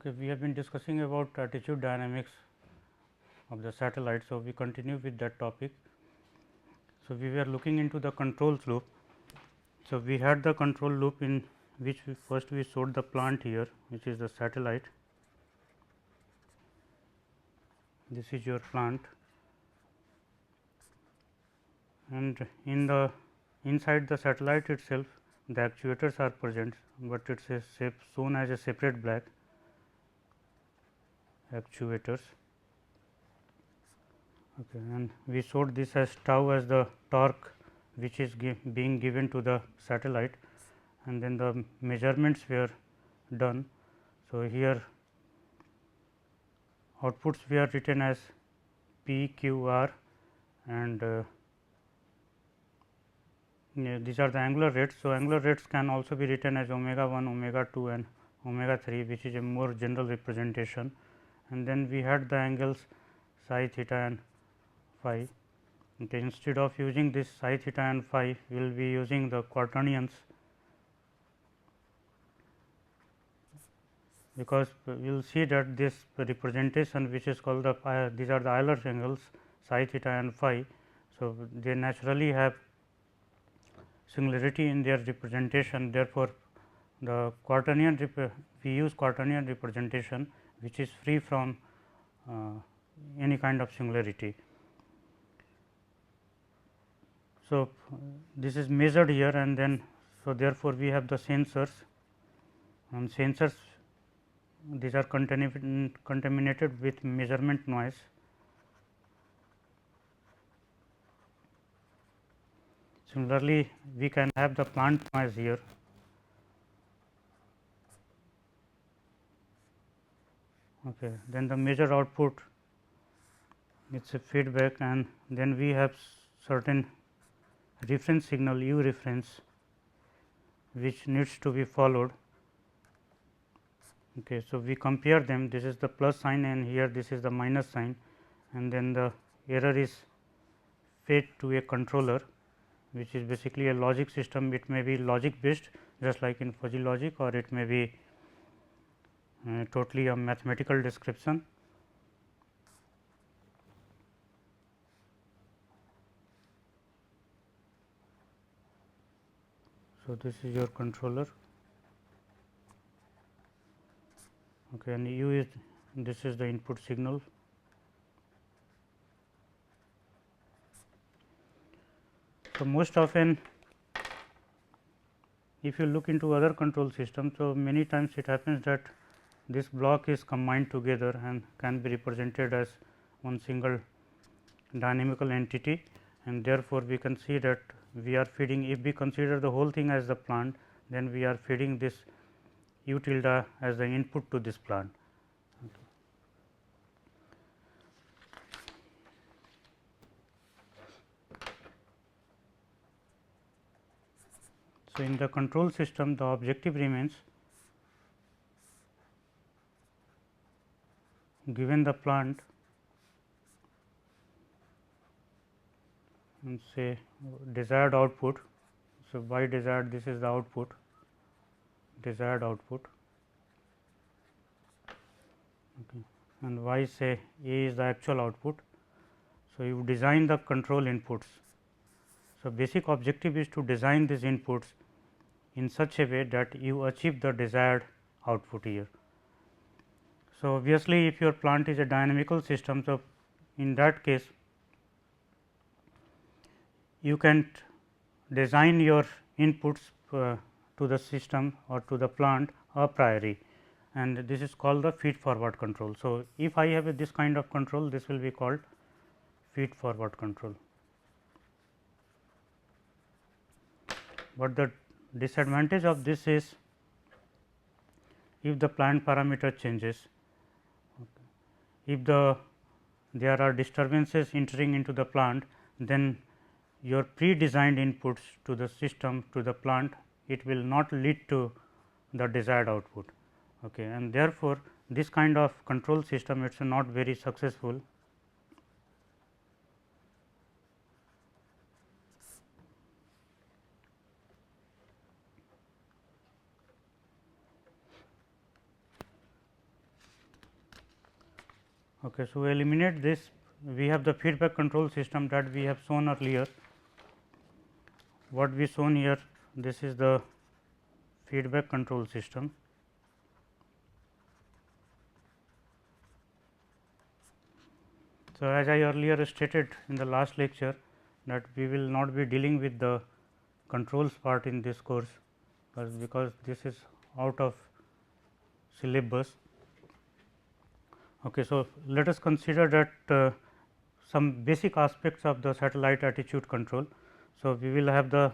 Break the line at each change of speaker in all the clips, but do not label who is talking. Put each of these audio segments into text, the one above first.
Okay, we have been discussing about attitude dynamics of the satellite. So, we continue with that topic. So, we were looking into the control loop. So, we had the control loop in which we showed the plant here, which is the satellite. This is your plant, and in the inside the satellite itself the actuators are present, but it is shown as a separate black actuators. Okay, and we showed this as tau as the torque which is being given to the satellite, and then the measurements were done. So, here outputs were written as P, Q, R, and these are the angular rates. So, angular rates can also be written as omega 1, omega 2 and omega 3, which is a more general representation, and then we had the angles psi, theta and phi. Okay, instead of using this psi, theta and phi, we will be using the quaternions, because we will see that this representation which is called the these are the Euler angles psi, theta and phi. So, they naturally have singularity in their representation. Therefore, the quaternion we use quaternion representation which is free from any kind of singularity. So, this is measured here, and then so therefore, we have the sensors, and sensors these are contaminated with measurement noise. Similarly, we can have the plant noise here. Okay. Then the measure output, it is a feedback, and then we have certain reference signal U reference which needs to be followed. Okay. So, we compare them, this is the plus sign and here this is the minus sign, and then the error is fed to a controller, which is basically a logic system. It may be logic based, just like in fuzzy logic, or it may be totally a mathematical description. So, this is your controller, okay, and U is this is the input signal. So, most often if you look into other control systems, so many times it happens that this block is combined together and can be represented as one single dynamical entity, and therefore, we can see that we are feeding, if we consider the whole thing as the plant, then we are feeding this U tilde as the input to this plant. Okay. So, in the control system, the objective remains given the plant and say desired output. So, by desired, this is the output, desired output, okay, and y say A is the actual output. So, you design the control inputs. So, basic objective is to design these inputs in such a way that you achieve the desired output here. So, obviously, if your plant is a dynamical system, so in that case you can design your inputs to the system or to the plant a priori, and this is called the feed forward control. So, if I have this kind of control, this will be called feed forward control. But the disadvantage of this is if the plant parameter changes, if there are disturbances entering into the plant, then your pre-designed inputs to the system, to the plant, it will not lead to the desired output, okay, and therefore, this kind of control system it is not very successful. Okay, so, we eliminate this, we have the feedback control system that we have shown earlier. What we shown here, this is the feedback control system. So, as I earlier stated in the last lecture that we will not be dealing with the controls part in this course, because this is out of syllabus. Okay, so, let us consider that some basic aspects of the satellite attitude control. So, we will have the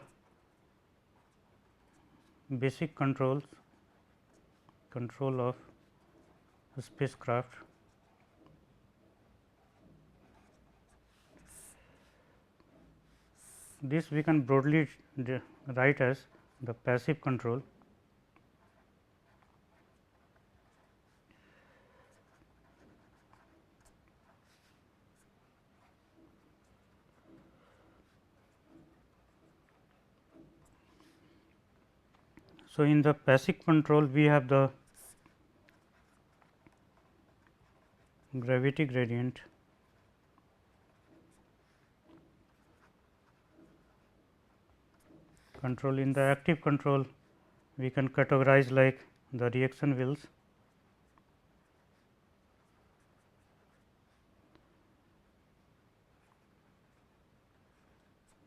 basic control of spacecraft. This we can broadly write as the passive control. So, in the passive control we have the gravity gradient, control. In the active control we can categorize like the reaction wheels,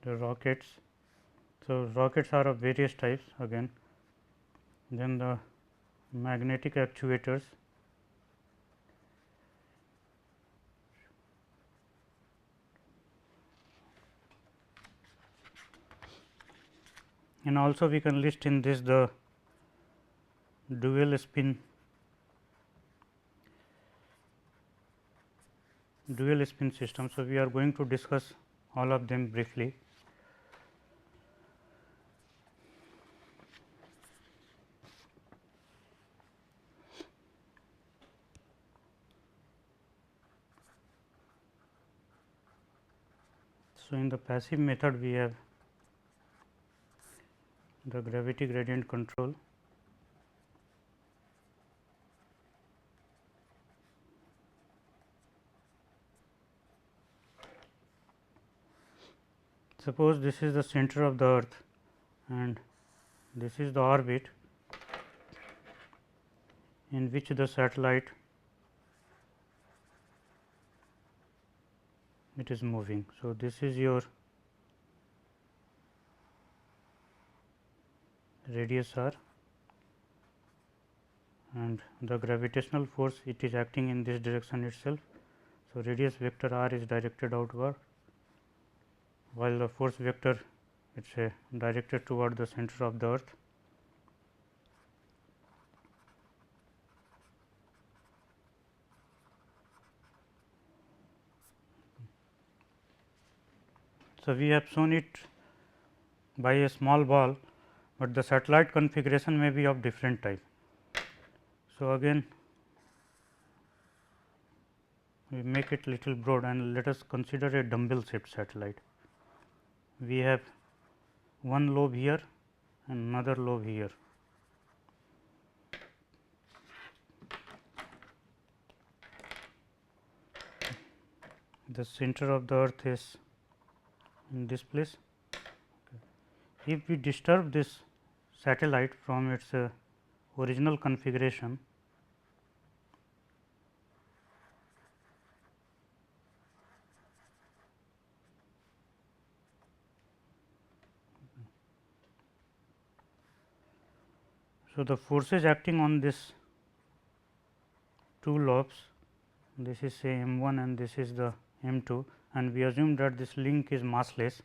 the rockets. So, rockets are of various types again, then the magnetic actuators, and also we can list in this the dual spin system. So, we are going to discuss all of them briefly. So, in the passive method we have the gravity gradient control, suppose this is the center of the earth and this is the orbit in which the satellite it is moving. So, this is your radius r and the gravitational force it is acting in this direction itself. So, radius vector r is directed outward, while the force vector it is directed toward the center of the earth. So, we have shown it by a small ball, but the satellite configuration may be of different type. So, again we make it little broad and let us consider a dumbbell shaped satellite. We have one lobe here and another lobe here. The center of the earth is in this place. If we disturb this satellite from its original configuration, so the forces acting on this two lobes, this is say m 1 and this is the m 2, and we assume that this link is massless.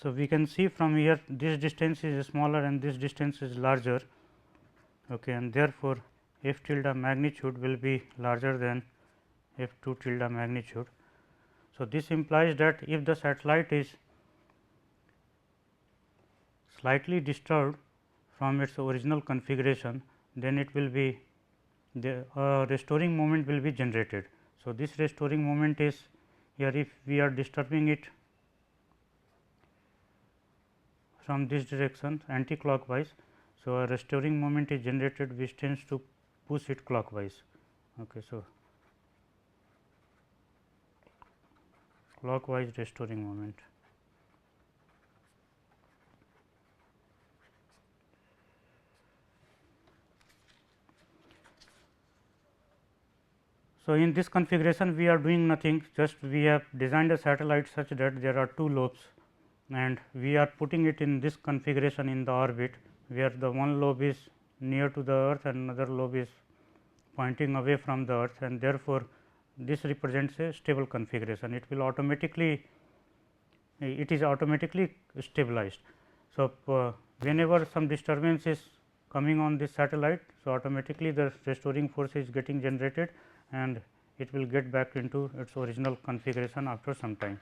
So, we can see from here this distance is smaller and this distance is larger, okay, and therefore, f tilde magnitude will be larger than f 2 tilde magnitude. So, this implies that if the satellite is slightly disturbed from its original configuration, then it will be the restoring moment will be generated. So, this restoring moment is here if we are disturbing it from this direction anti-clockwise. So, a restoring moment is generated which tends to push it clockwise. Okay, so, clockwise restoring moment. So, in this configuration we are doing nothing, just we have designed a satellite such that there are two lobes and we are putting it in this configuration in the orbit, where the one lobe is near to the earth and another lobe is pointing away from the earth, and therefore, this represents a stable configuration. It will automatically stabilized. So, whenever some disturbance is coming on this satellite, so automatically the restoring force is getting generated and it will get back into its original configuration after some time.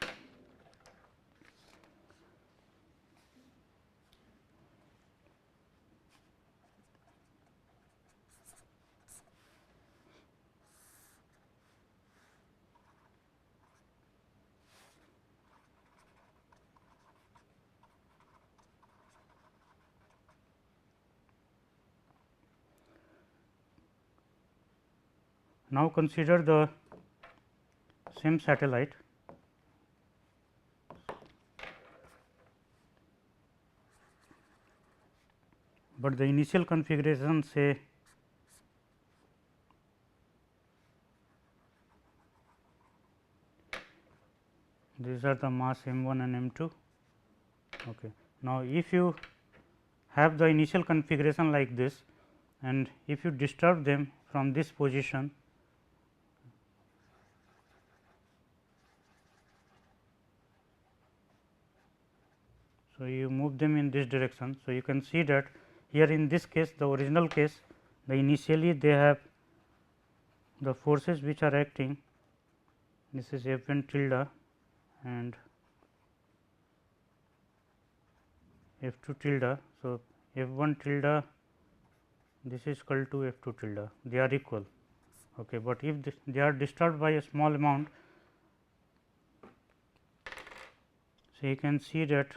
Now, consider the same satellite, but the initial configuration say these are the mass m 1 and m 2. Okay. Now, if you have the initial configuration like this and if you disturb them from this position, so you move them in this direction. So, you can see that here in this case, the original case, the initially they have the forces which are acting, this is F 1 tilde and F 2 tilde. So, F 1 tilde this is equal to F 2 tilde, they are equal. Okay, but if they are disturbed by a small amount, so you can see that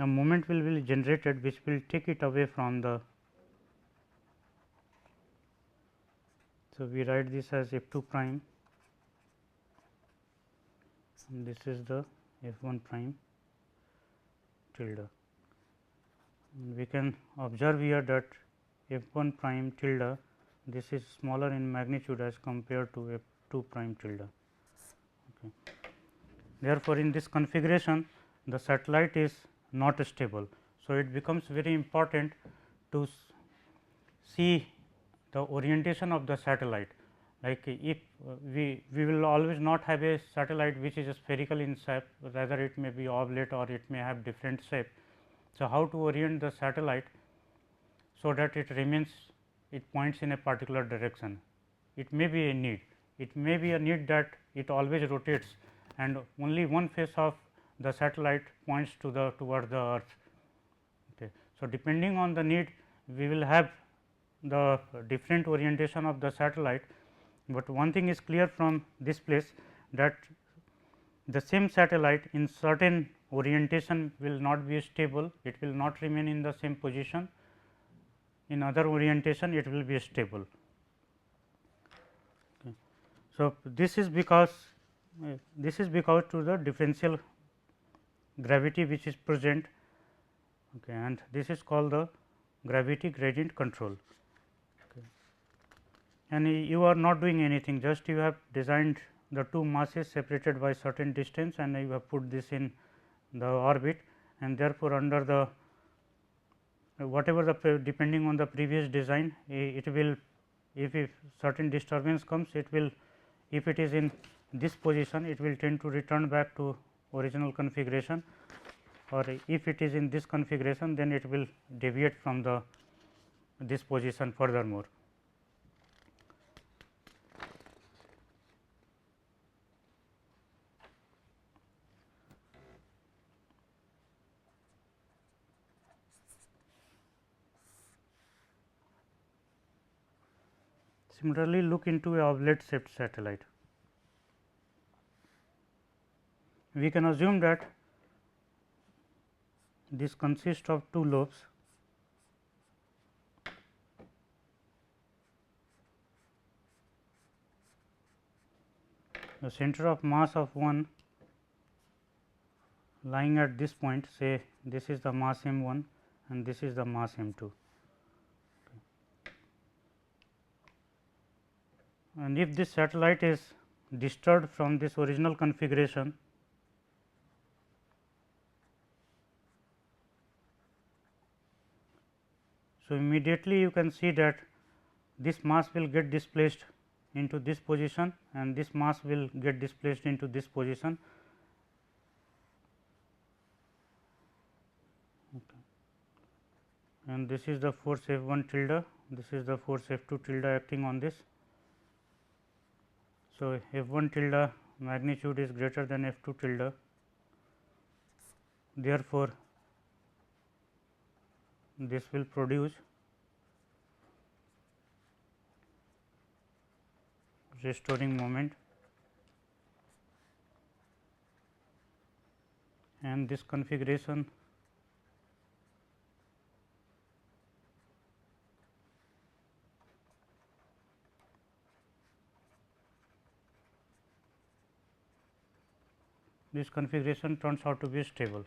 a moment will be generated which will take it away from the. So, we write this as F 2 prime and this is the F 1 prime tilde. We can observe here that F 1 prime tilde this is smaller in magnitude as compared to F 2 prime tilde. Okay. Therefore, in this configuration the satellite is not stable. So, it becomes very important to see the orientation of the satellite, like if we will always not have a satellite which is spherical in shape, rather it may be oblate or it may have different shape. So, how to orient the satellite so that it remains, it points in a particular direction. It may be a need, it may be a need that it always rotates and only one face of the satellite points to the toward the earth. Okay. So, depending on the need we will have the different orientation of the satellite, but one thing is clear from this place that the same satellite in certain orientation will not be stable, it will not remain in the same position, in other orientation it will be stable. Okay. So, this is because to the differential gravity which is present, okay, and this is called the gravity gradient control. Okay. And you are not doing anything, just you have designed the two masses separated by certain distance and you have put this in the orbit, and therefore, under the whatever the depending on the previous design, it will, if certain disturbance comes, it will, if it is in this position, it will tend to return back to original configuration, or if it is in this configuration, then it will deviate from the this position furthermore. Similarly, look into a oblate shaped satellite. We can assume that this consists of two lobes. The center of mass of one lying at this point, say this is the mass m 1 and this is the mass m 2. And if this satellite is disturbed from this original configuration, so immediately you can see that this mass will get displaced into this position and this mass will get displaced into this position. Okay. And this is the force F 1 tilde, this is the force F 2 tilde acting on this. So, F 1 tilde magnitude is greater than F 2 tilde. Therefore, this will produce restoring moment, and this configuration turns out to be stable.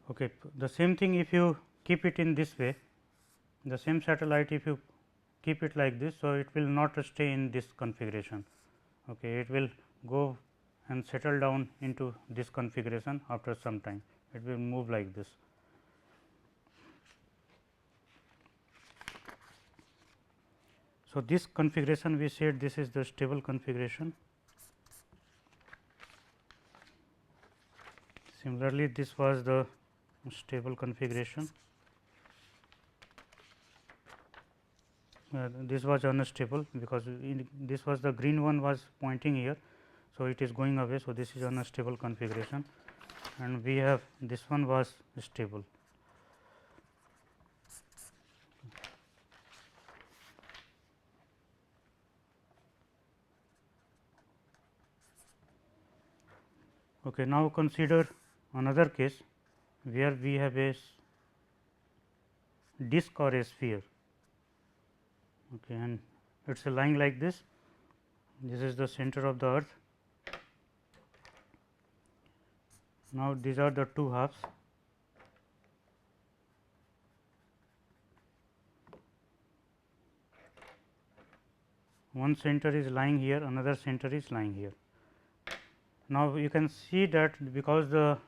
Okay. The same thing if you keep it in this way, the same satellite if you keep it like this. So, it will not stay in this configuration, okay. It will go and settle down into this configuration after some time, it will move like this. So, this configuration we said this is the stable configuration. Similarly, this was the stable configuration. This was unstable because this was the green one was pointing here. So, it is going away. So, this is unstable configuration and we have this one was stable. Okay, now, consider another case where we have a disc or a sphere, okay, and it is lying like this. This is the center of the earth. Now, these are the two halves. One center is lying here, another center is lying here. Now, you can see that because the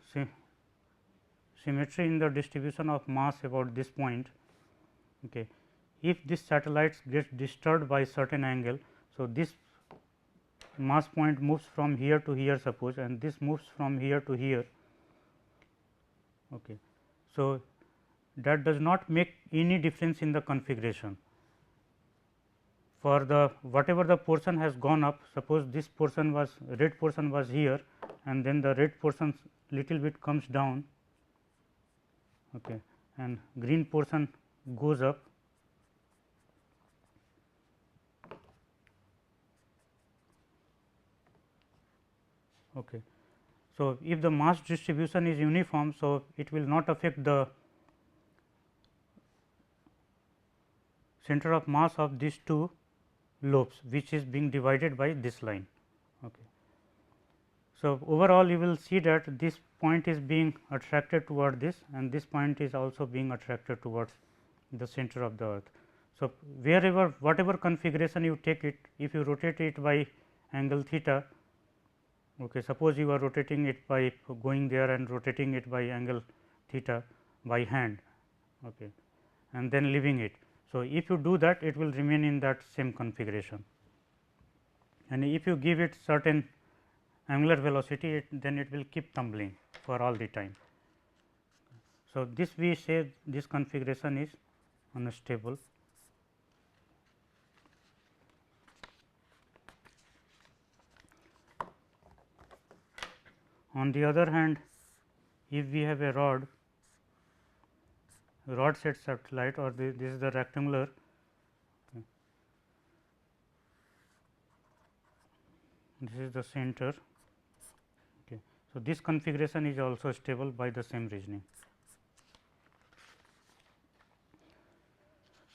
symmetry in the distribution of mass about this point, okay, if this satellites gets disturbed by certain angle. So, this mass point moves from here to here suppose, and this moves from here to here. Okay. So, that does not make any difference in the configuration. For the whatever the portion has gone up, suppose this portion was red portion was here and then the red portion little bit comes down, okay, and green portion goes up. Okay. So, if the mass distribution is uniform, so it will not affect the center of mass of these two lobes, which is being divided by this line. Okay. So, overall you will see that this point is being attracted toward this and this point is also being attracted towards the center of the earth. So, wherever whatever configuration you take it, if you rotate it by angle theta, okay, suppose you are rotating it by going there and rotating it by angle theta by hand, okay, and then leaving it. So, if you do that, it will remain in that same configuration, and if you give it certain angular velocity, then it will keep tumbling for all the time. So, this we say this configuration is unstable. On the other hand, if we have a rod set satellite, or this is the rectangular, this is the center. Okay. So, this configuration is also stable by the same reasoning.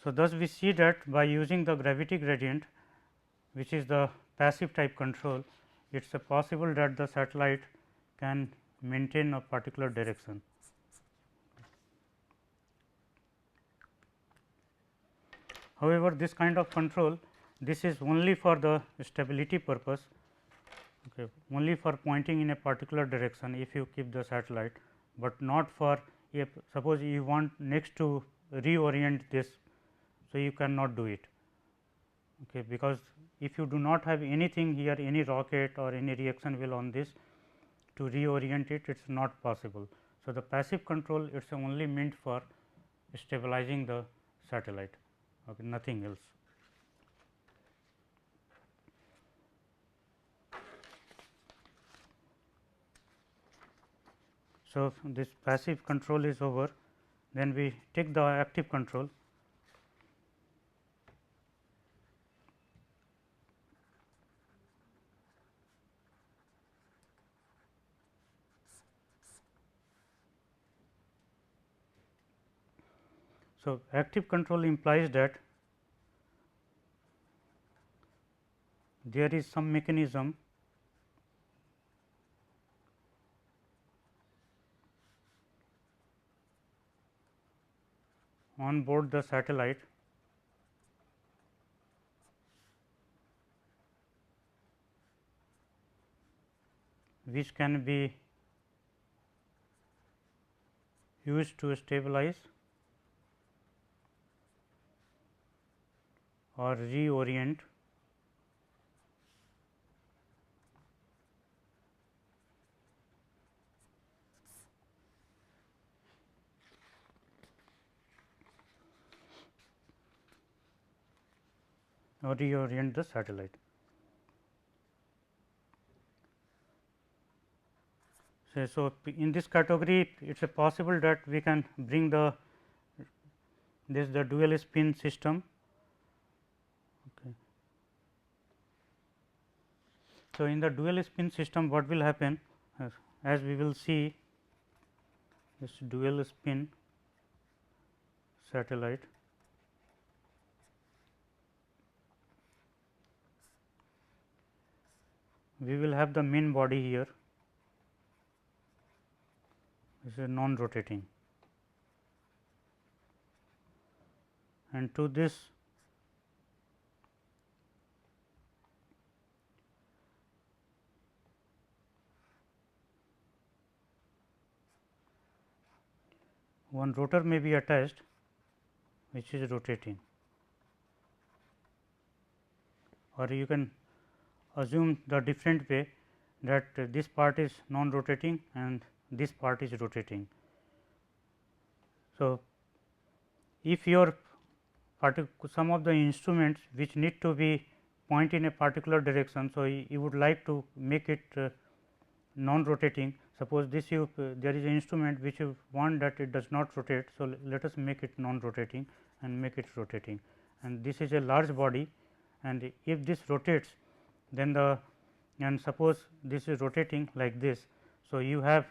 So, thus we see that by using the gravity gradient, which is the passive type control, it is possible that the satellite can maintain a particular direction. However, this kind of control, this is only for the stability purpose, okay, only for pointing in a particular direction if you keep the satellite, but not for, if suppose you want next to reorient this. So, you cannot do it, okay, because if you do not have anything here, any rocket or any reaction wheel on this to reorient it, it is not possible. So, the passive control, it is only meant for stabilizing the satellite, okay, nothing else. So, this passive control is over, then we take the active control. So, active control implies that there is some mechanism on board the satellite which can be used to stabilize or reorient the satellite. So, in this category, it is possible that we can bring the dual spin system. Okay. So, in the dual spin system, what will happen, as we will see this dual spin satellite. We will have the main body here, this is non rotating, and to this one rotor may be attached which is rotating, or you can assume the different way that this part is non rotating and this part is rotating. So, if your some of the instruments which need to be point in a particular direction. So, you would like to make it non rotating. Suppose this there is an instrument which you want that it does not rotate. So, let us make it non rotating and make it rotating, and this is a large body, and if this rotates, then and suppose this is rotating like this. So, you have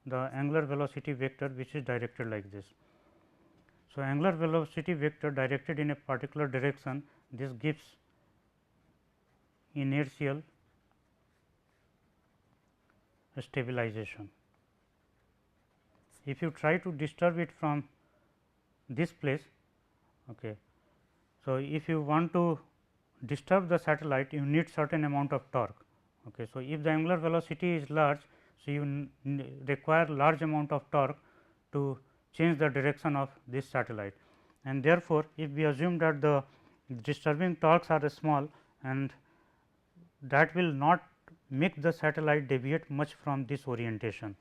the angular velocity vector which is directed like this. So, angular velocity vector directed in a particular direction, this gives inertial stabilization. If you try to disturb it from this place, okay. So, if you want to disturb the satellite, you need certain amount of torque. Okay. So, if the angular velocity is large, so you require large amount of torque to change the direction of this satellite, and therefore, if we assume that the disturbing torques are small, and that will not make the satellite deviate much from this orientation,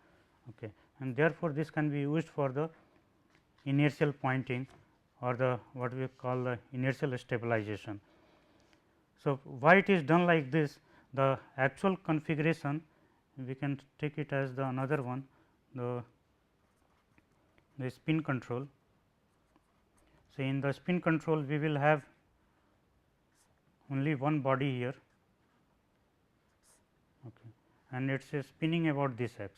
okay. And therefore, this can be used for the inertial pointing or the what we call the inertial stabilization. So, why it is done like this? The actual configuration, we can take it as the another one, the spin control. So, in the spin control we will have only one body here, okay, and it is spinning about this x.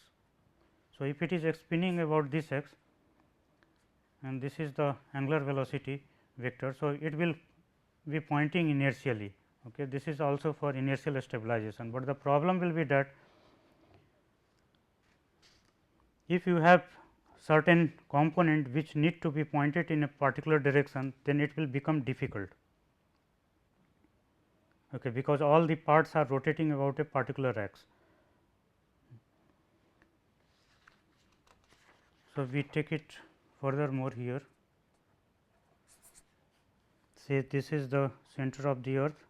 So, if it is spinning about this x and this is the angular velocity vector. So, it will be pointing inertially. Okay. This is also for inertial stabilization, but the problem will be that if you have certain component which need to be pointed in a particular direction, then it will become difficult, okay, because all the parts are rotating about a particular x. So, we take it furthermore here, say this is the center of the earth,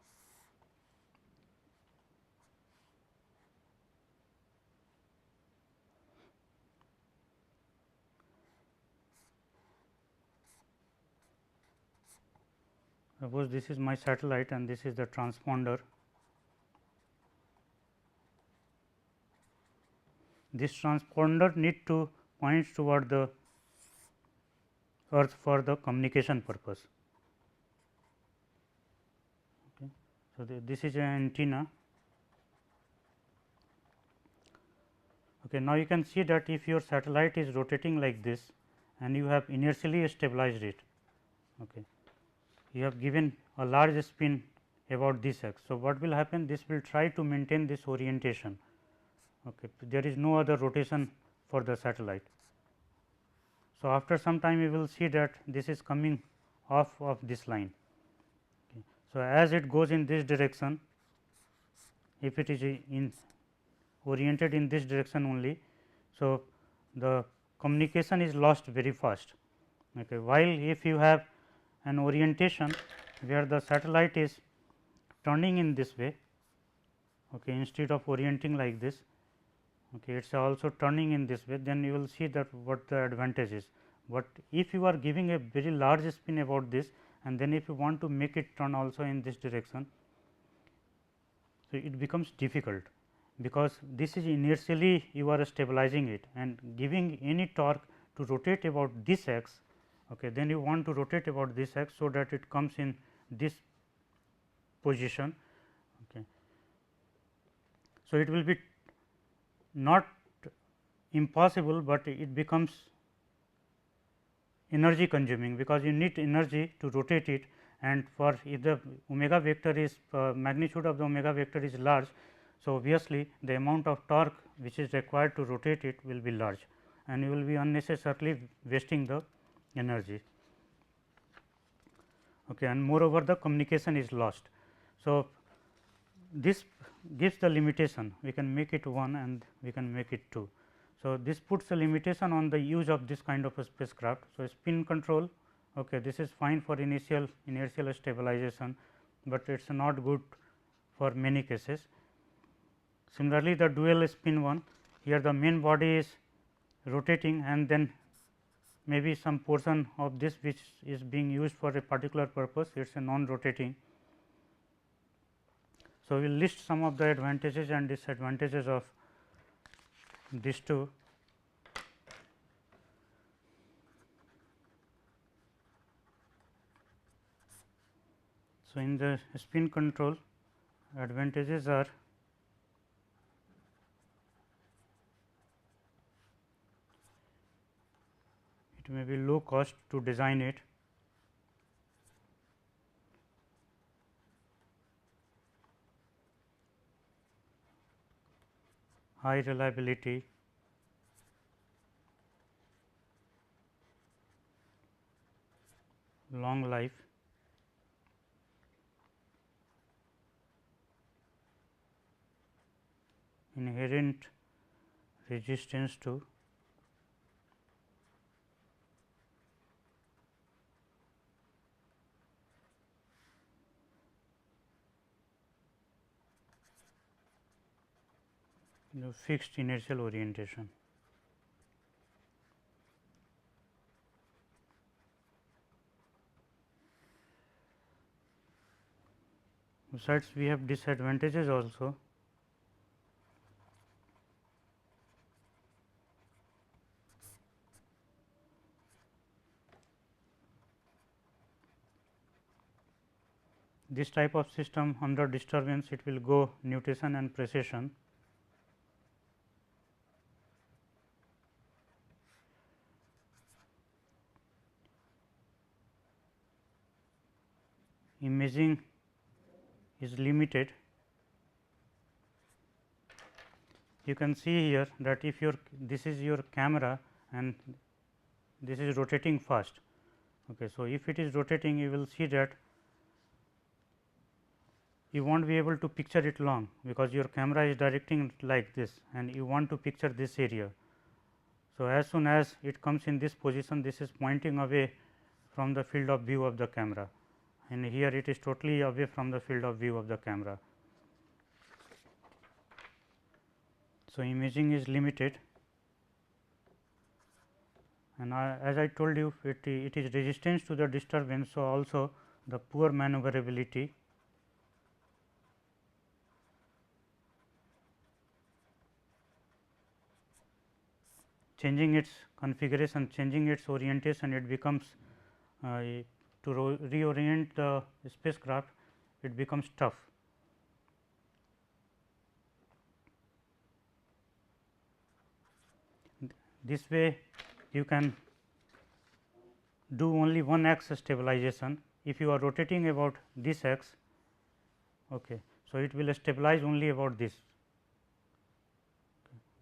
suppose this is my satellite and this is the transponder. This transponder need to point toward the earth for the communication purpose. Okay. So, this is an antenna. Okay. Now, you can see that if your satellite is rotating like this and you have inertially stabilized it, okay, you have given a large spin about this x. So, what will happen? This will try to maintain this orientation. Okay. There is no other rotation for the satellite. So, after some time you will see that this is coming off of this line. Okay. So, as it goes in this direction, if it is in oriented in this direction only. So, the communication is lost very fast. Okay. While if you have an orientation where the satellite is turning in this way, okay, instead of orienting like this, okay, it is also turning in this way, then you will see that what the advantage is. But if you are giving a very large spin about this and then if you want to make it turn also in this direction, so it becomes difficult, because this is inertially you are stabilizing it and giving any torque to rotate about this x, okay, then you want to rotate about this x, so that it comes in this position. Okay. So, it will be not impossible, but it becomes energy consuming, because you need energy to rotate it, and for if the omega vector is magnitude of the omega vector is large. So, obviously, the amount of torque which is required to rotate it will be large, and you will be unnecessarily wasting the energy. Okay, and moreover the communication is lost. So, this gives the limitation, we can make it 1 and we can make it 2. So, this puts a limitation on the use of this kind of a spacecraft. So, spin control, okay, this is fine for inertial stabilization, but it is not good for many cases. Similarly, the dual spin one, here the main body is rotating and then maybe some portion of this which is being used for a particular purpose, it is a non-rotating. So, we will list some of the advantages and disadvantages of these two. So, in the spin control, advantages are it may be low cost to design it, high reliability, long life, inherent resistance to fixed inertial orientation. Besides, we have disadvantages also. This type of system under disturbance, it will go nutation and precession. Imaging is limited. You can see here that if your this is your camera and this is rotating fast. Okay. So, if it is rotating, you will see that you won't be able to picture it long, because your camera is directing it like this and you want to picture this area. So, as soon as it comes in this position, this is pointing away from the field of view of the camera, and here it is totally away from the field of view of the camera. So, imaging is limited, and as I told you, it is resistance to the disturbance. So, also the poor maneuverability. Changing its configuration, changing its orientation, it becomes to reorient the spacecraft, it becomes tough. This way you can do only one axis stabilization. If you are rotating about this x, okay, so it will stabilize only about this,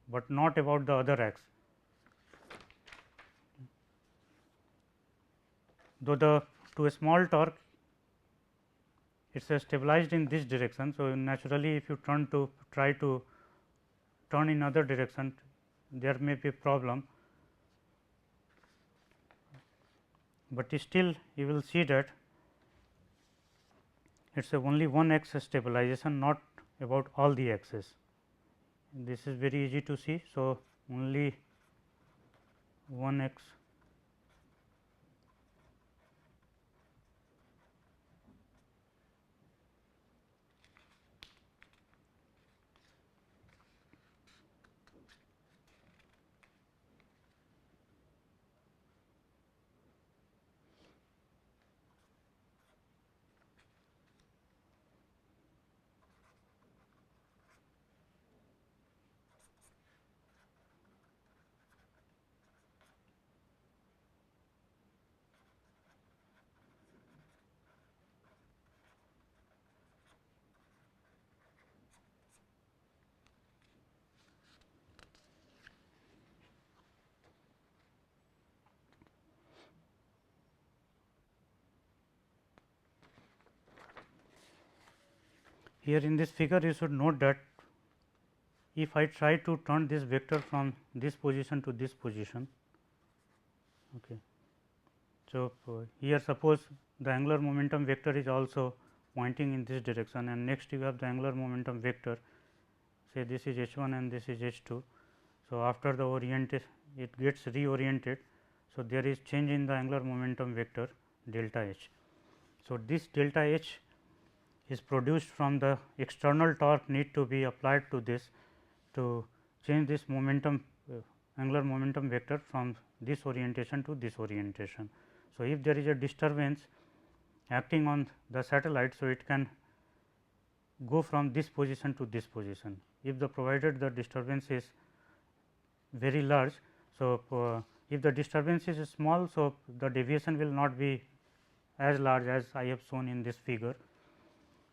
but not about the other x. Though the to a small torque, it is stabilized in this direction. So, naturally, if you try to turn in other direction, there may be problem, but still you will see that it is only one axis stabilization, not about all the axes. This is very easy to see. So, only one x. Here in this figure, you should note that if I try to turn this vector from this position to this position. Okay. So, here suppose the angular momentum vector is also pointing in this direction, and next you have the angular momentum vector, say this is h 1 and this is h 2. So, after the orientation it gets reoriented. So, there is change in the angular momentum vector delta h. So, this delta h is produced from the external torque need to be applied to this to change this momentum angular momentum vector from this orientation to this orientation. So, if there is a disturbance acting on the satellite, so it can go from this position to this position. If the provided the disturbance is very large. So, if the disturbance is small, so the deviation will not be as large as I have shown in this figure.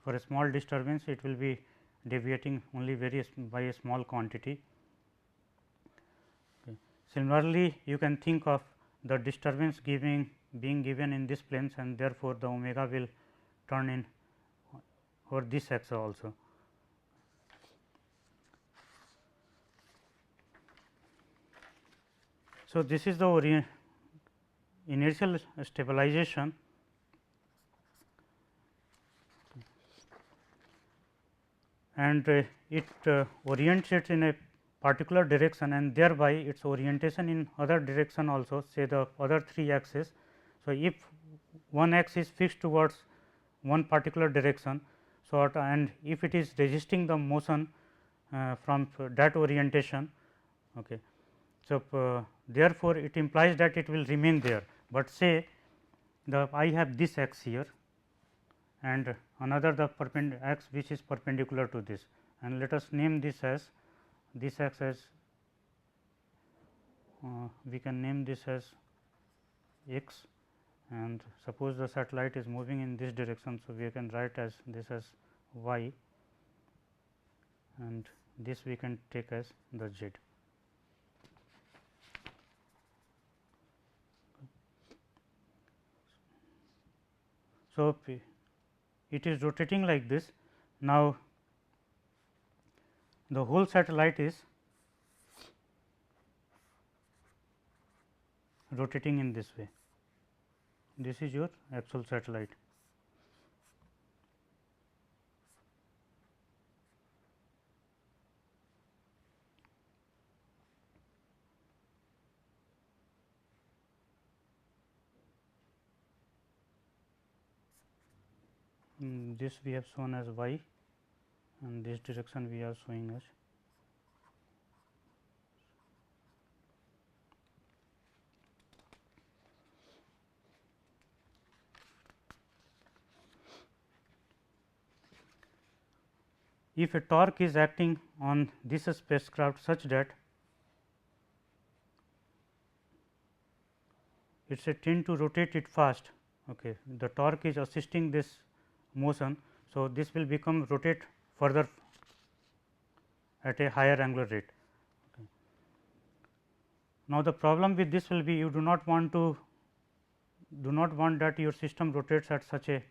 For a small disturbance, it will be deviating only by a small quantity. Okay. Similarly, you can think of the disturbance being given in this planes, and therefore, the omega will turn in over this axis also. So, this is the inertial stabilization. And it orients it in a particular direction, and thereby its orientation in other direction also, say the other 3 axes. So, if one axis is fixed towards one particular direction, and if it is resisting the motion from that orientation. Okay. So, therefore, it implies that it will remain there, but say I have this x here and another the x which is perpendicular to this, and let us name this as this x as we can name this as x, and suppose the satellite is moving in this direction. So, we can write as this as y, and this we can take as the z. So, it is rotating like this. Now, the whole satellite is rotating in this way. This is your actual satellite. This we have shown as y, and this direction we are showing as. If a torque is acting on this spacecraft such that it is a tend to rotate it fast, okay, the torque is assisting this motion. So, this will become rotate further at a higher angular rate. Okay. Now, the problem with this will be you do not want that your system rotates at such a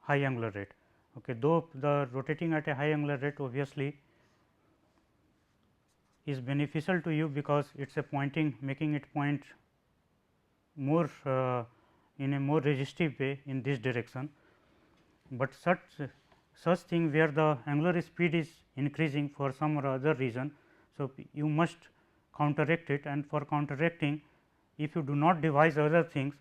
high angular rate. Okay. Though the rotating at a high angular rate obviously is beneficial to you, because it is a pointing, making it point more in a more resistive way in this direction, but such thing where the angular speed is increasing for some or other reason. So, you must counteract it, and for counteracting, if you do not devise other things,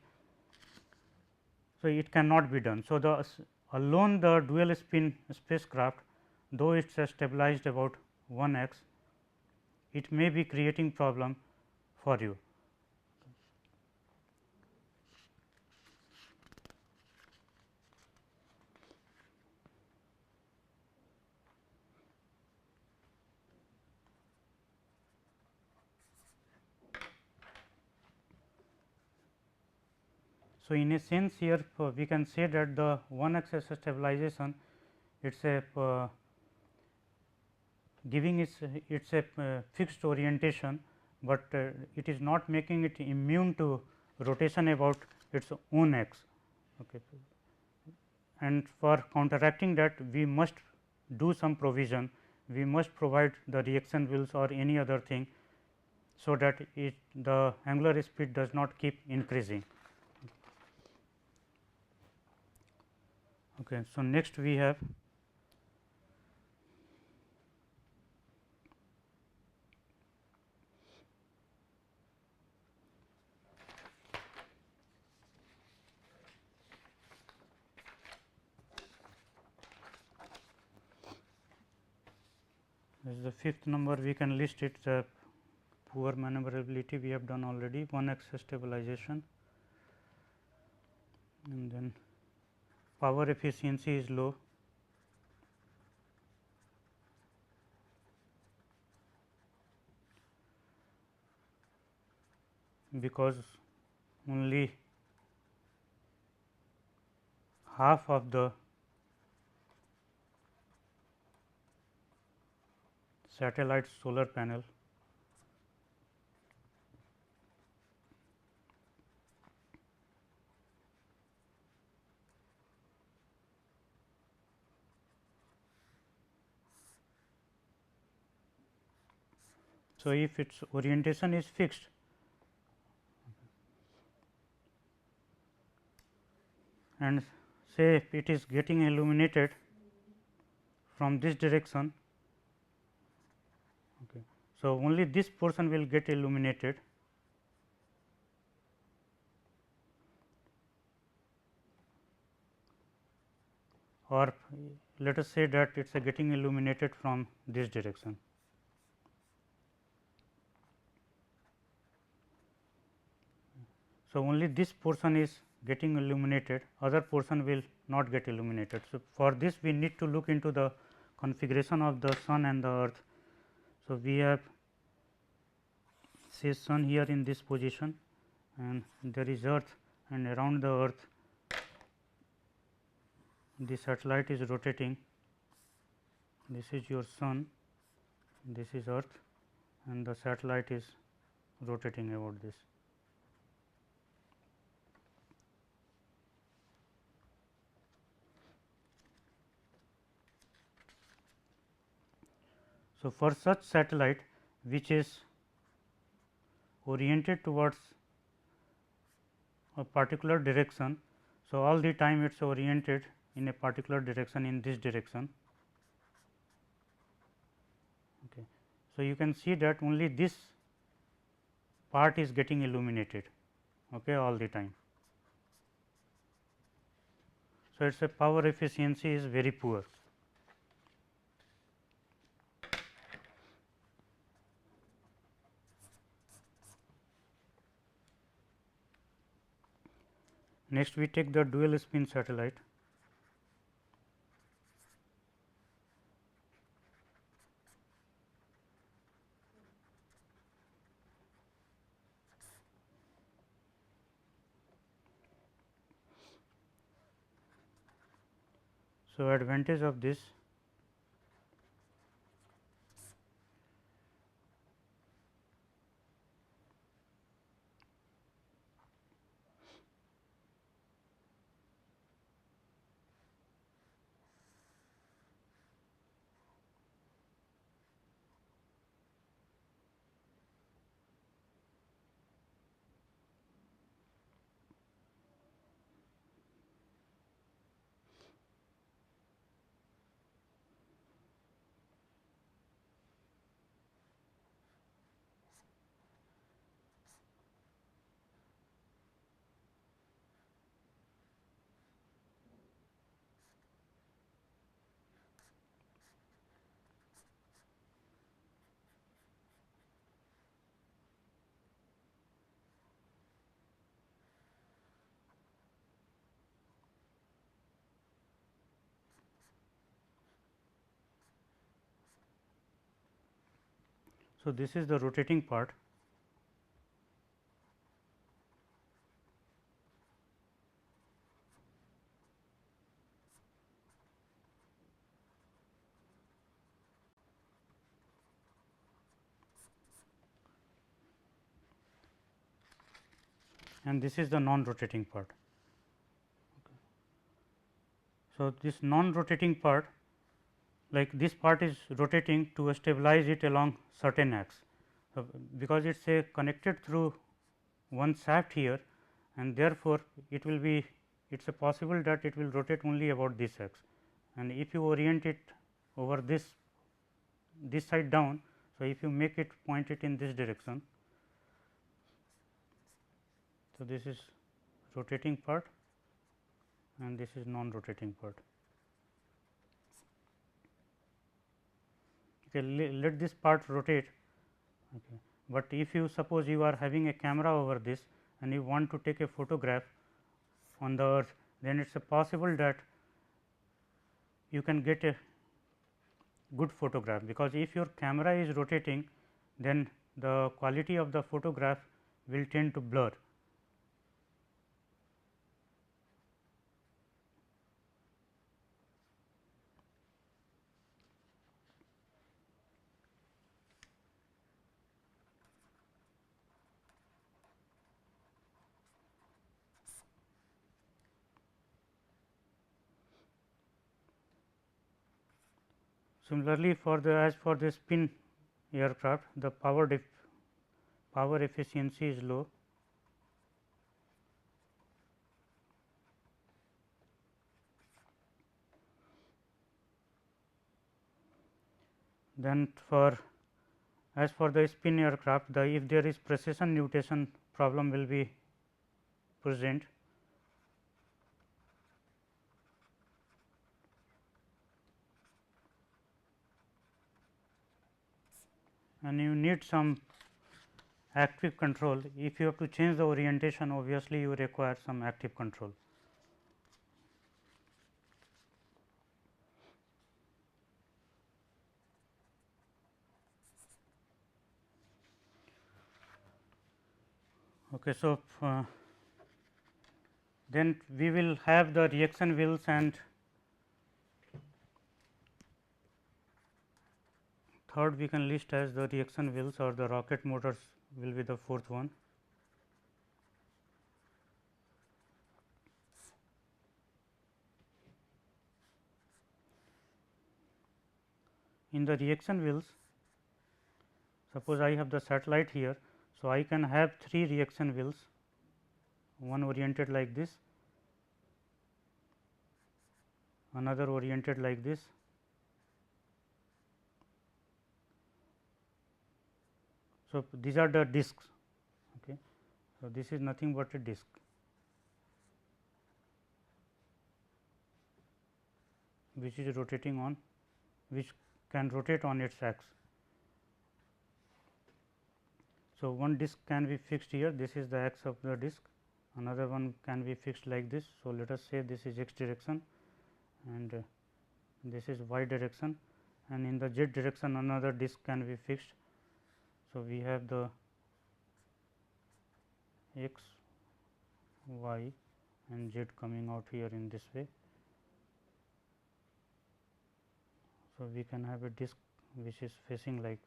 so it cannot be done. So, alone the dual spin spacecraft, though it is stabilized about 1 x, it may be creating problem for you. So, in a sense here we can say that the 1 axis stabilization, it is a giving it's a fixed orientation, but it is not making it immune to rotation about its own x. Okay. And for counteracting that, we must do some provision, we must provide the reaction wheels or any other thing, so that the angular speed does not keep increasing. Okay. So, next we have this is the fifth number, we can list it. The poor maneuverability we have done already, 1 axis stabilization, and then power efficiency is low, because only half of the satellite solar panel so if its orientation is fixed, and say if it is getting illuminated from this direction, okay, so only this portion will get illuminated, or let us say that it is getting illuminated from this direction. So, only this portion is getting illuminated, other portion will not get illuminated. So, for this we need to look into the configuration of the sun and the earth. So, we have say sun here in this position, and there is earth, and around the earth the satellite is rotating. This is your sun, this is earth, and the satellite is rotating about this. So, for such satellite which is oriented towards a particular direction. So, all the time it is oriented in a particular direction, in this direction. Okay. So, you can see that only this part is getting illuminated, okay, all the time. So, its a power efficiency is very poor. Next, we take the dual spin satellite. So, advantage of this, so this is the rotating part. And this is the non-rotating part. Okay. So, this non-rotating part, like this part is rotating to stabilize it along certain axis. So, because it is a connected through one shaft here, and therefore, it will be it is a possible that it will rotate only about this axis, and if you orient it over this side down. So, if you make it point it in this direction. So, this is rotating part and this is non-rotating part. Okay, let this part rotate, okay. But if you suppose you are having a camera over this and you want to take a photograph on the earth, then it is possible that you can get a good photograph, because if your camera is rotating, then the quality of the photograph will tend to blur. Similarly, for the spin aircraft, the power efficiency is low. Then as for the spin aircraft, if there is precession nutation problem will be present. and you need some active control. If you have to change the orientation, obviously you require some active control. Okay, so, then we will have the reaction wheels, and third we can list as the reaction wheels, or the rocket motors will be the fourth one. In the reaction wheels, suppose I have the satellite here. So, I can have 3 reaction wheels, one oriented like this, another oriented like this, so these are the discs. Okay. So, this is nothing but a disc. Which is rotating on, which can rotate on its axis. So, one disc can be fixed here, this is the axis of the disc, another one can be fixed like this. So, let us say this is x direction, and this is y direction, and in the z direction another disc can be fixed. So, we have the x, y and z coming out here in this way. So, we can have a disc which is facing like .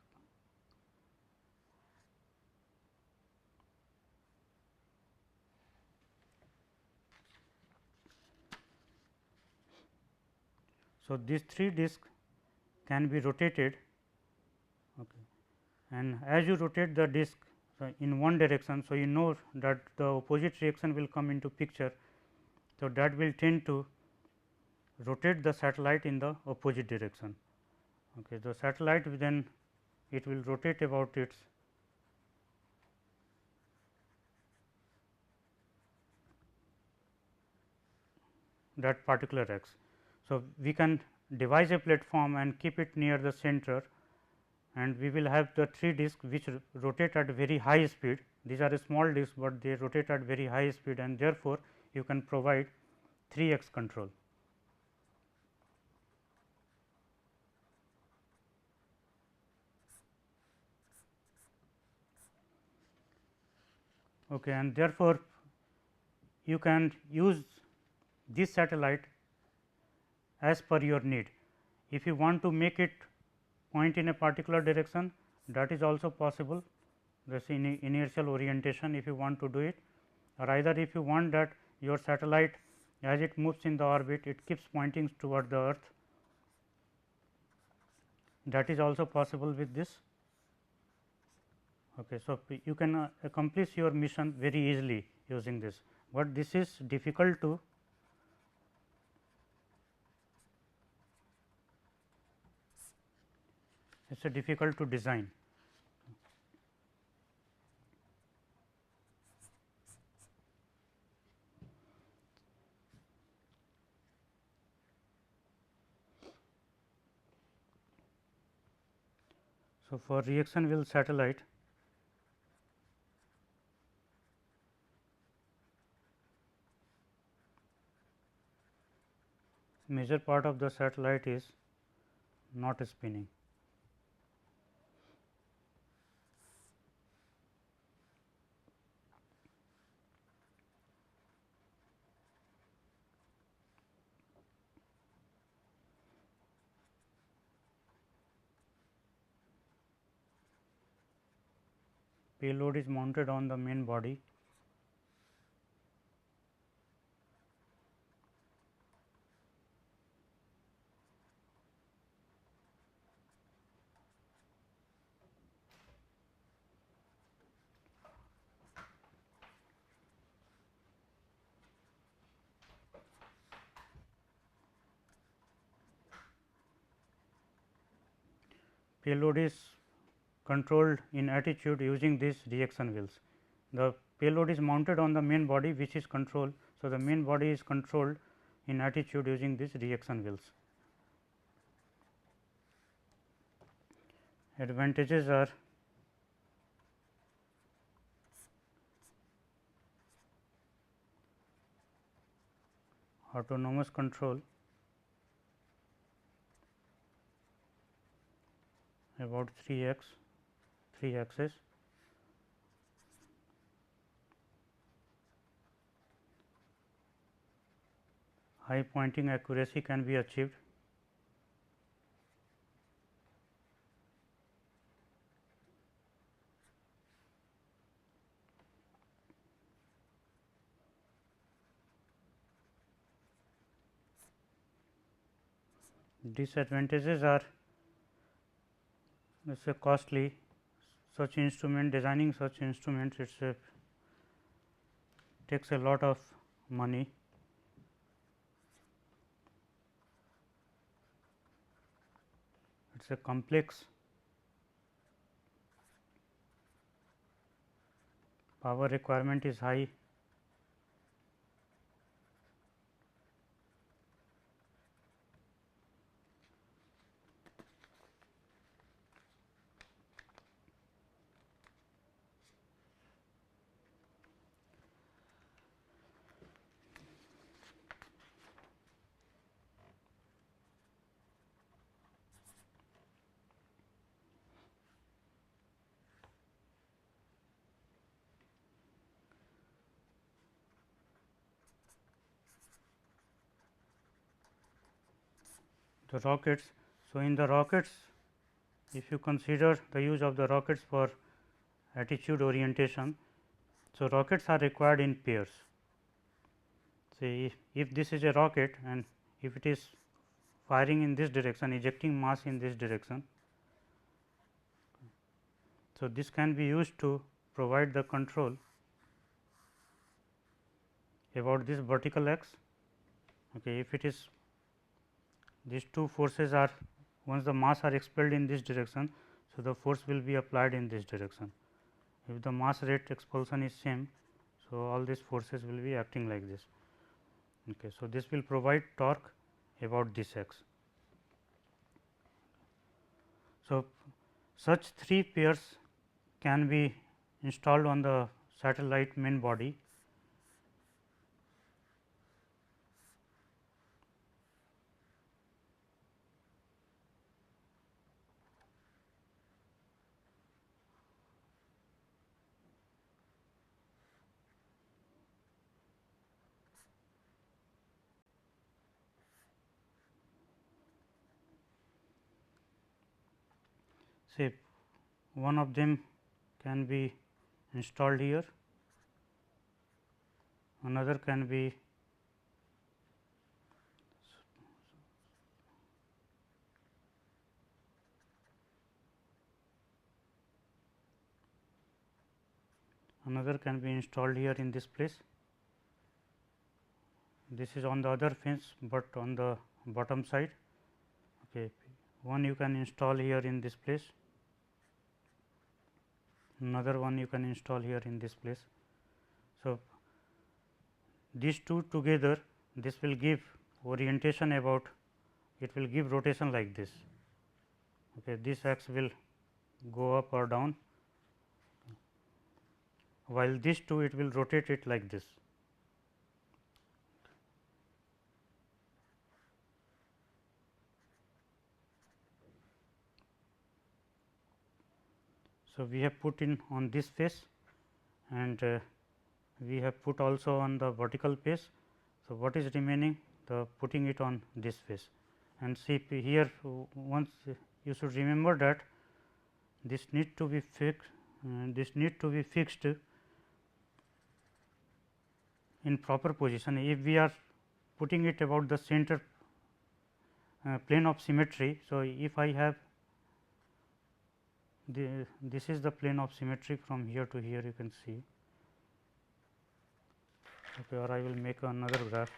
So, these 3 discs can be rotated, okay. And as you rotate the disc in one direction. So, you know that the opposite reaction will come into picture. So, that will tend to rotate the satellite in the opposite direction. Okay. The satellite then it will rotate about its that particular axis. So, we can devise a platform and keep it near the center, and we will have the 3 discs which rotate at very high speed. These are small discs, but they rotate at very high speed, and therefore, you can provide 3 x control. Okay, and therefore, you can use this satellite as per your need. If you want to make it point in a particular direction, that is also possible, this inertial orientation if you want to do it, or either if you want that your satellite as it moves in the orbit, it keeps pointing toward the earth, that is also possible with this. Okay. So, you can accomplish your mission very easily using this, but this is difficult to difficult to design. So, for reaction wheel satellite, major part of the satellite is not spinning. Payload is mounted on the main body. Payload is controlled in attitude using these reaction wheels. The payload is mounted on the main body, which is controlled. So, the main body is controlled in attitude using these reaction wheels. Advantages are autonomous control about 3 axis. High pointing accuracy can be achieved. Disadvantages are it's a costly such instrument, designing such instruments takes a lot of money. It is a complex, power requirement is high. The rockets. So, in the rockets, if you consider the use of the rockets for attitude orientation. So, rockets are required in pairs. Say if this is a rocket and if it is firing in this direction, ejecting mass in this direction. So, this can be used to provide the control about this vertical x. Okay, if it is these two forces are once the mass are expelled in this direction. So, the force will be applied in this direction. If the mass rate expulsion is same, so all these forces will be acting like this. Okay, so, this will provide torque about this x. So, such 3 pairs can be installed on the satellite main body. Say one of them can be installed here, another can be installed here in this place. This is on the other fence, but on the bottom side. Okay. One you can install here in this place, another one you can install here in this place. So, these two together, this will give orientation about, it will give rotation like this. Okay. This axe will go up or down, while these two it will rotate it like this. So, we have put in on this face and we have put also on the vertical face. So, what is remaining? The putting it on this face, and see here once you should remember that this need to be fixed, in proper position. If we are putting it about the center plane of symmetry. So, if I have this is the plane of symmetry from here to here, you can see. Okay, or I will make another graph.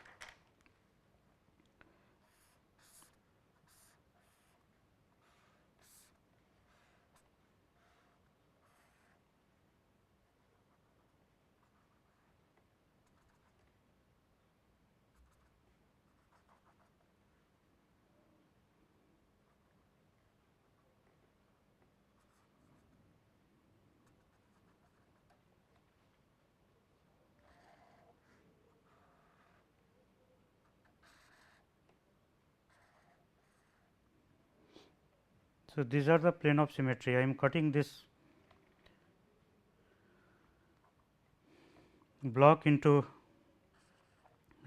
So, these are the plane of symmetry. I am cutting this block into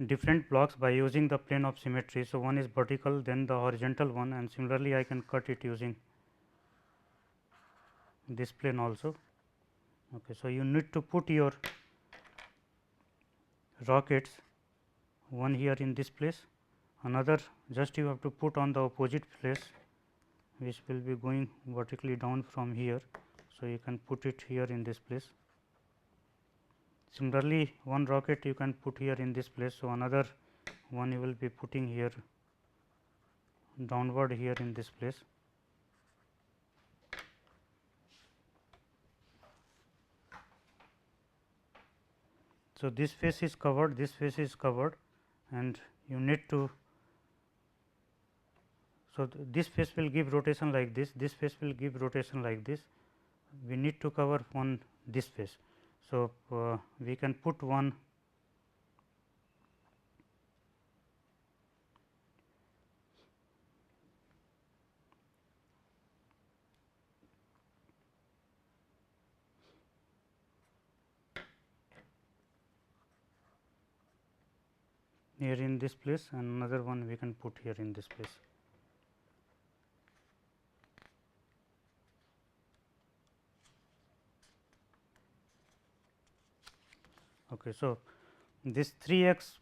different blocks by using the plane of symmetry. So, one is vertical, then the horizontal one, and similarly I can cut it using this plane also. Okay. So, you need to put your rockets, one here in this place, another just you have to put on the opposite place, which will be going vertically down from here. So, you can put it here in this place. Similarly, one rocket you can put here in this place. So, another one you will be putting here downward here in this place. So, this face is covered, this face is covered, and you need to. So, this face will give rotation like this face will give rotation like this. We need to cover on this face. So, we can put one here in this place and another one we can put here in this place. Okay. So, this 3x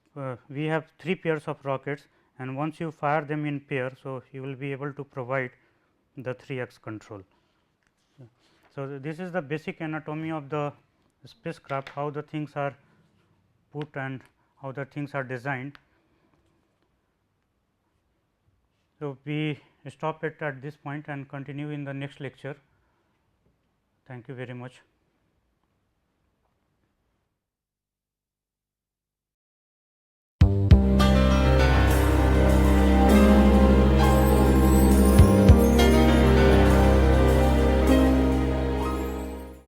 we have 3 pairs of rockets, and once you fire them in pair. So, you will be able to provide the 3x control. So, this is the basic anatomy of the spacecraft, how the things are put and how the things are designed. So, we stop it at this point and continue in the next lecture. Thank you very much.